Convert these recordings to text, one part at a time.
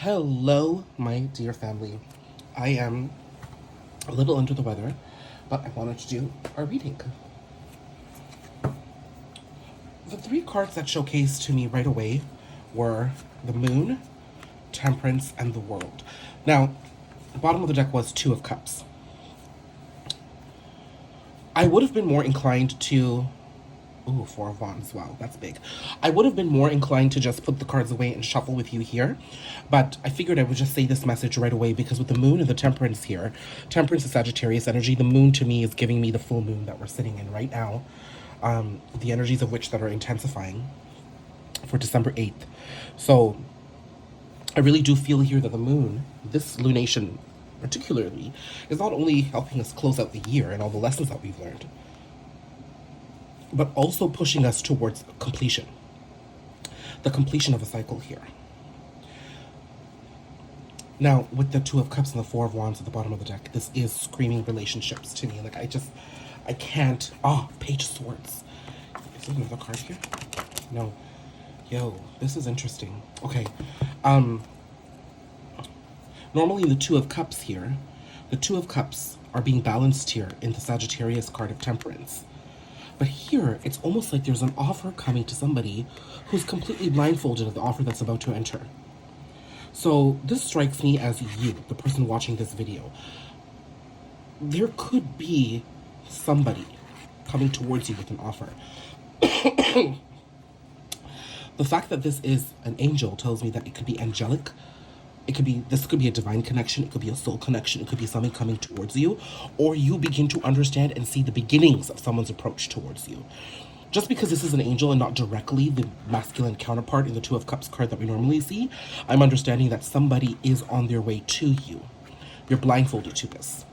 Hello, my dear family. I am a little under the weather, but I wanted to do a reading. The three cards that showcased to me right away were the Moon, Temperance, and the World. Now, the bottom of the deck was Two of Cups. I would have been more inclined to... Ooh, Four of Wands. Wow, that's big. I would have been more inclined to just put the cards away and shuffle with you here. But I figured I would just say this message right away because with the Moon and the Temperance here, Temperance is Sagittarius energy. The Moon to me is giving me the full moon that we're sitting in right now. The energies of which that are intensifying for December 8th. So I really do feel here that the Moon, this lunation particularly, is not only helping us close out the year and all the lessons that we've learned, but also pushing us towards completion. The completion of a cycle here. Now, with the Two of Cups and the Four of Wands at the bottom of the deck, this is screaming relationships to me. Like, I can't... Page of Swords. Is there another card here? No. Yo, this is interesting. Okay. Normally in the Two of Cups here, the Two of Cups are being balanced here in the Sagittarius card of Temperance. But here, it's almost like there's an offer coming to somebody who's completely blindfolded of the offer that's about to enter. So this strikes me as you, the person watching this video. There could be somebody coming towards you with an offer. The fact that this is an angel tells me that it could be angelic. This could be a divine connection, it could be a soul connection, it could be something coming towards you, or you begin to understand and see the beginnings of someone's approach towards you. Just because this is an angel and not directly the masculine counterpart in the Two of Cups card that we normally see, I'm understanding that somebody is on their way to you. You're blindfolded to this.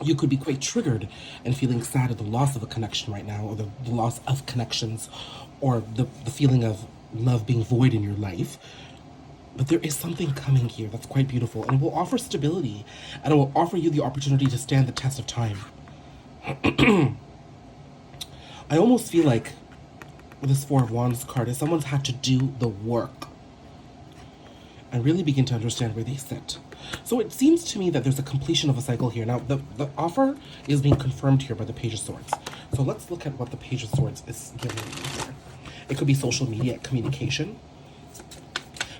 You could be quite triggered and feeling sad at the loss of a connection right now, or the loss of connections, or the feeling of love being void in your life. But there is something coming here that's quite beautiful, and it will offer stability, and it will offer you the opportunity to stand the test of time. I almost feel like this Four of Wands card is someone's had to do the work and really begin to understand where they sit. So it seems to me that there's a completion of a cycle here. Now, the offer is being confirmed here by the Page of Swords. So let's look at what the Page of Swords is giving me here. It could be social media communication.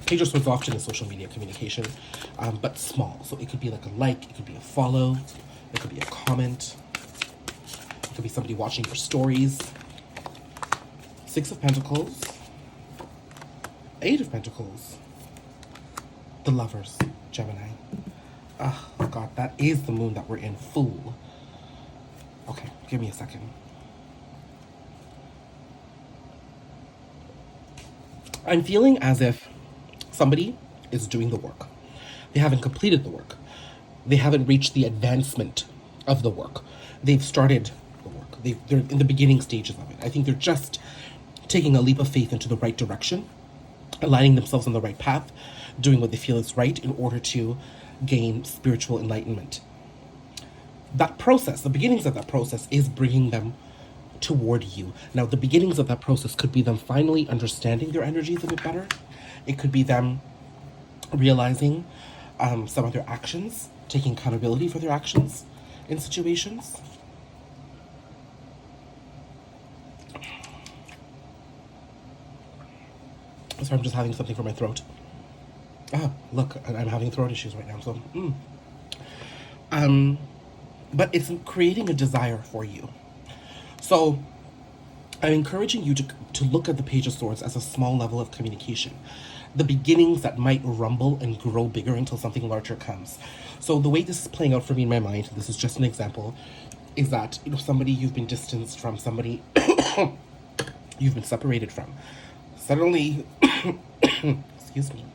Page of Swords often is social media communication, but small. So it could be like a like, it could be a follow, it could be a comment, it could be somebody watching your stories. Six of Pentacles, Eight of Pentacles, the Lovers, Gemini. Oh God, that is the moon that we're in, Fool. Okay, give me a second. I'm feeling as if somebody is doing the work. They haven't completed the work. They haven't reached the advancement of the work. They've started the work. They're in the beginning stages of it. I think they're just taking a leap of faith into the right direction, aligning themselves on the right path, doing what they feel is right in order to gain spiritual enlightenment. That process, the beginnings of that process, is bringing them toward you. Now, the beginnings of that process could be them finally understanding their energies a bit better. It could be them realizing some of their actions, taking accountability for their actions in situations. Sorry, I'm just having something for my throat. Look, I'm having throat issues right now, so... But it's creating a desire for you. So I'm encouraging you to look at the Page of Swords as a small level of communication. The beginnings that might rumble and grow bigger until something larger comes. So the way this is playing out for me in my mind, this is just an example, is that, somebody you've been distanced from, somebody you've been separated from, suddenly, excuse me,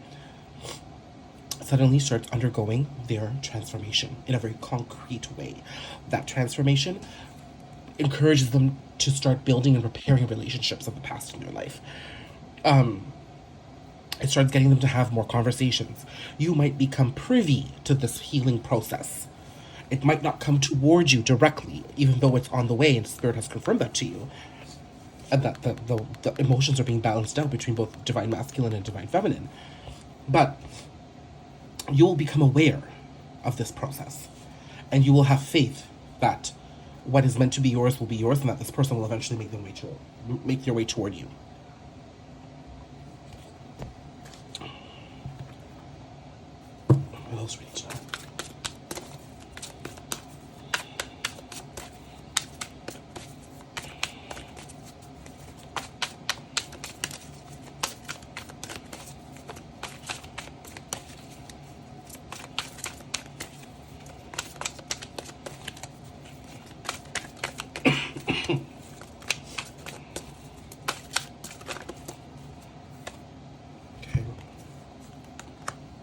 suddenly starts undergoing their transformation in a very concrete way. That transformation encourages them to start building and repairing relationships of the past in their life. It starts getting them to have more conversations. You might become privy to this healing process. It might not come towards you directly, even though it's on the way and Spirit has confirmed that to you. And that the emotions are being balanced out between both divine masculine and divine feminine. But you will become aware of this process. And you will have faith that what is meant to be yours will be yours, and that this person will eventually make their way toward you. What else we need to know? Okay.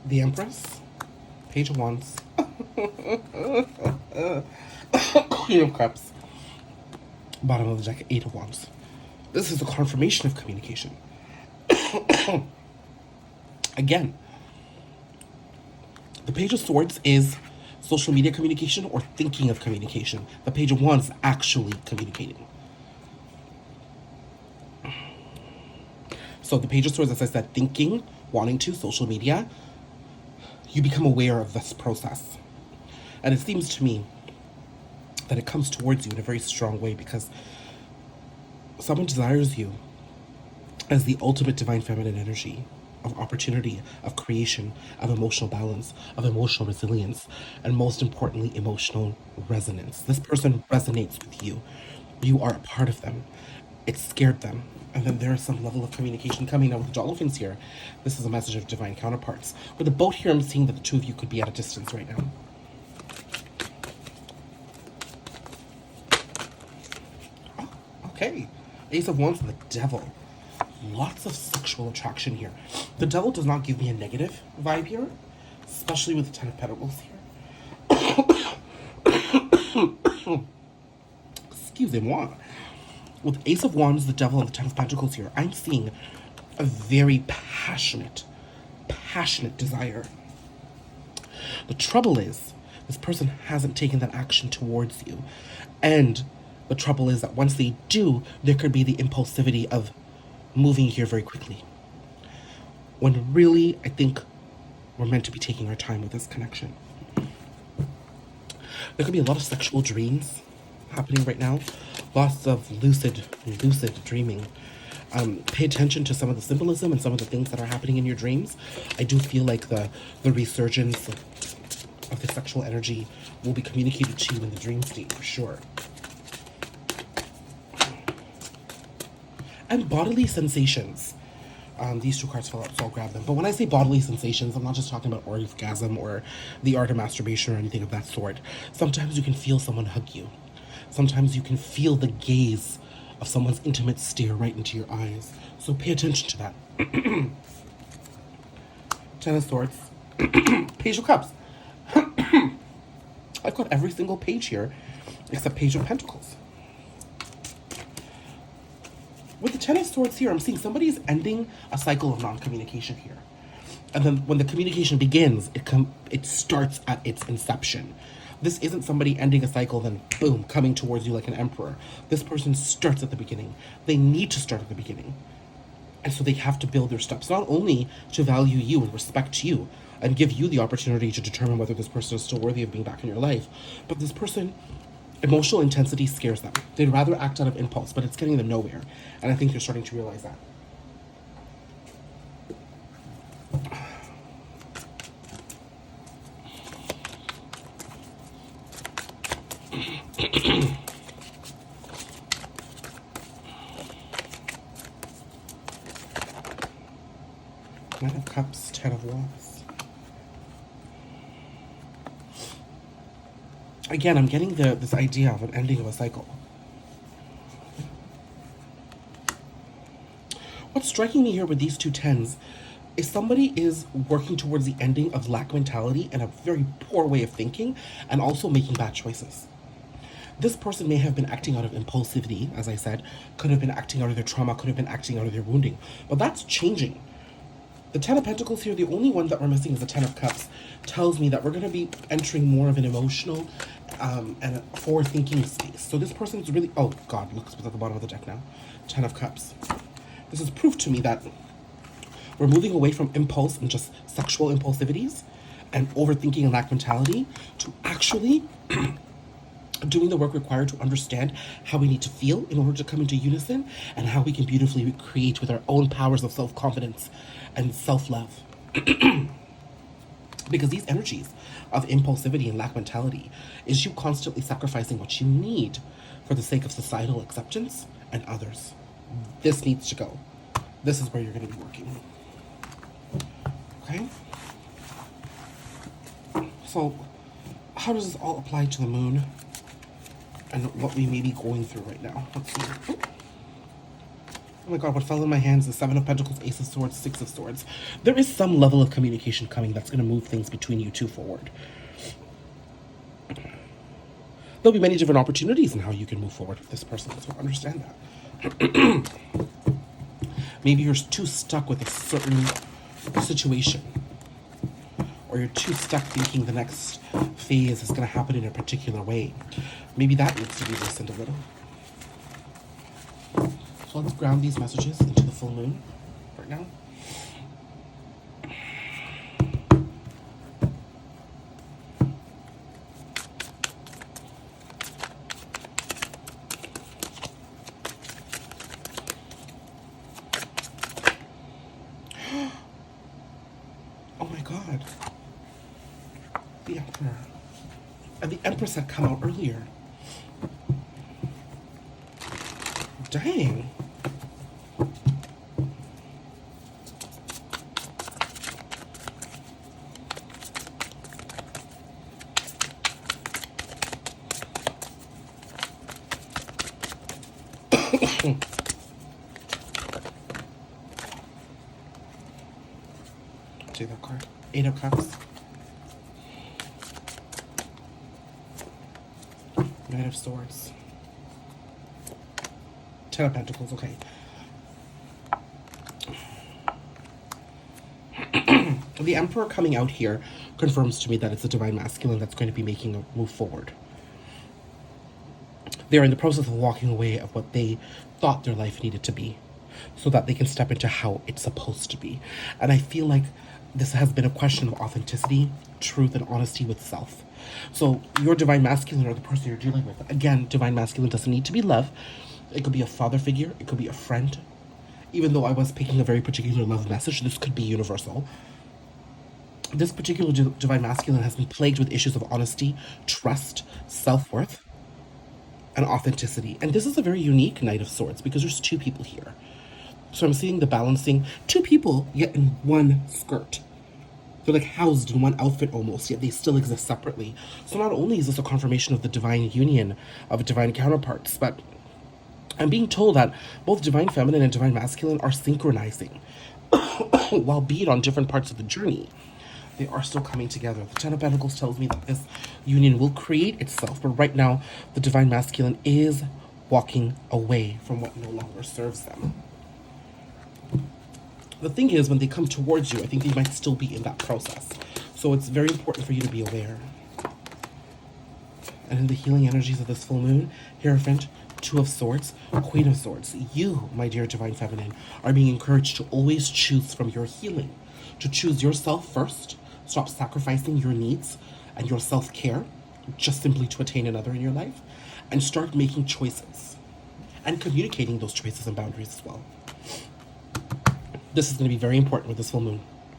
The Empress, Page of Wands, Queen of Cups, bottom of the deck, Eight of Wands. This is a confirmation of communication. Again, the Page of Swords is social media communication or thinking of communication. The Page of Wands is actually communicating. So the Page of Swords, as I said, thinking, wanting to, social media, you become aware of this process. And it seems to me that it comes towards you in a very strong way because someone desires you as the ultimate divine feminine energy of opportunity, of creation, of emotional balance, of emotional resilience, and most importantly, emotional resonance. This person resonates with you. You are a part of them. It scared them. And then there is some level of communication coming out with the dolphins here. This is a message of divine counterparts. With the boat here, I'm seeing that the two of you could be at a distance right now. Oh, okay. Ace of Wands and the Devil. Lots of sexual attraction here. The Devil does not give me a negative vibe here, especially with the Ten of Pentacles here. Excusez-moi. With Ace of Wands, the Devil, and the Ten of Pentacles here, I'm seeing a very passionate desire. The trouble is, this person hasn't taken that action towards you. And the trouble is that once they do, there could be the impulsivity of moving here very quickly. When really, I think we're meant to be taking our time with this connection. There could be a lot of sexual dreams happening right now. Lots of lucid dreaming. Pay attention to some of the symbolism and some of the things that are happening in your dreams. I do feel like the resurgence of the sexual energy will be communicated to you in the dream state for sure. And bodily sensations. These two cards fell out, so I'll grab them. But when I say bodily sensations, I'm not just talking about orgasm or the art of masturbation or anything of that sort. Sometimes you can feel someone hug you. Sometimes you can feel the gaze of someone's intimate stare right into your eyes. So pay attention to that. Ten of Swords. Page of Cups. I've got every single page here except Page of Pentacles. With the Ten of Swords here, I'm seeing somebody is ending a cycle of non-communication here. And then when the communication begins, it starts at its inception. This isn't somebody ending a cycle, then boom, coming towards you like an emperor. This person starts at the beginning. They need to start at the beginning. And so they have to build their steps, not only to value you and respect you and give you the opportunity to determine whether this person is still worthy of being back in your life, but this person, emotional intensity scares them. They'd rather act out of impulse, but it's getting them nowhere. And I think you're starting to realize that. Nine of Cups, Ten of Wands. Again, I'm getting this idea of an ending of a cycle. What's striking me here with these two tens is somebody is working towards the ending of lack mentality and a very poor way of thinking and also making bad choices. This person may have been acting out of impulsivity, as I said, could have been acting out of their trauma, could have been acting out of their wounding, but that's changing. The Ten of Pentacles here, the only one that we're missing is the Ten of Cups, tells me that we're going to be entering more of an emotional and a forward-thinking space. So this person's really... Oh, God, look what's at the bottom of the deck now. Ten of Cups. This is proof to me that we're moving away from impulse and just sexual impulsivities, and overthinking and lack mentality to actually doing the work required to understand how we need to feel in order to come into unison, and how we can beautifully create with our own powers of self-confidence and self-love. Because these energies of impulsivity and lack mentality is you constantly sacrificing what you need for the sake of societal acceptance and others. This needs to go. This is where you're going to be working. Okay? So, how does this all apply to the moon and what we may be going through right now? Let's see. Oh my god, what fell in my hands is Seven of Pentacles, Ace of Swords, Six of Swords. There is some level of communication coming that's going to move things between you two forward. There'll be many different opportunities in how you can move forward with this person, so understand that. Maybe you're too stuck with a certain situation, or you're too stuck thinking the next phase is going to happen in a particular way. Maybe that needs to be listened a little. So let's ground these messages into the full moon right now. Oh my god. The Emperor. And the Empress had come out earlier. Dang. Take that card. Eight of Cups. Knight of Swords. Ten of Pentacles, okay. The Emperor coming out here confirms to me that it's the Divine Masculine that's going to be making a move forward. They're in the process of walking away of what they thought their life needed to be, so that they can step into how it's supposed to be. And I feel like this has been a question of authenticity, truth, and honesty with self. So your Divine Masculine, or the person you're dealing with, again, Divine Masculine doesn't need to be love. It could be a father figure. It could be a friend. Even though I was picking a very particular love message, this could be universal. This particular Divine Masculine has been plagued with issues of honesty, trust, self-worth, and authenticity. And this is a very unique Knight of Swords because there's two people here. So I'm seeing the balancing. Two people, yet in one skirt. They're like housed in one outfit almost, yet they still exist separately. So not only is this a confirmation of the divine union of divine counterparts, but I'm being told that both Divine Feminine and Divine Masculine are synchronizing. While being on different parts of the journey, they are still coming together. The Ten of Pentacles tells me that this union will create itself, but right now, the Divine Masculine is walking away from what no longer serves them. The thing is, when they come towards you, I think they might still be in that process. So it's very important for you to be aware. And in the healing energies of this full moon, Hierophant, Two of Swords, Queen of Swords, you, my dear Divine Feminine, are being encouraged to always choose from your healing. To choose yourself first. Stop sacrificing your needs and your self-care just simply to attain another in your life. And start making choices. And communicating those choices and boundaries as well. This is going to be very important with this full moon.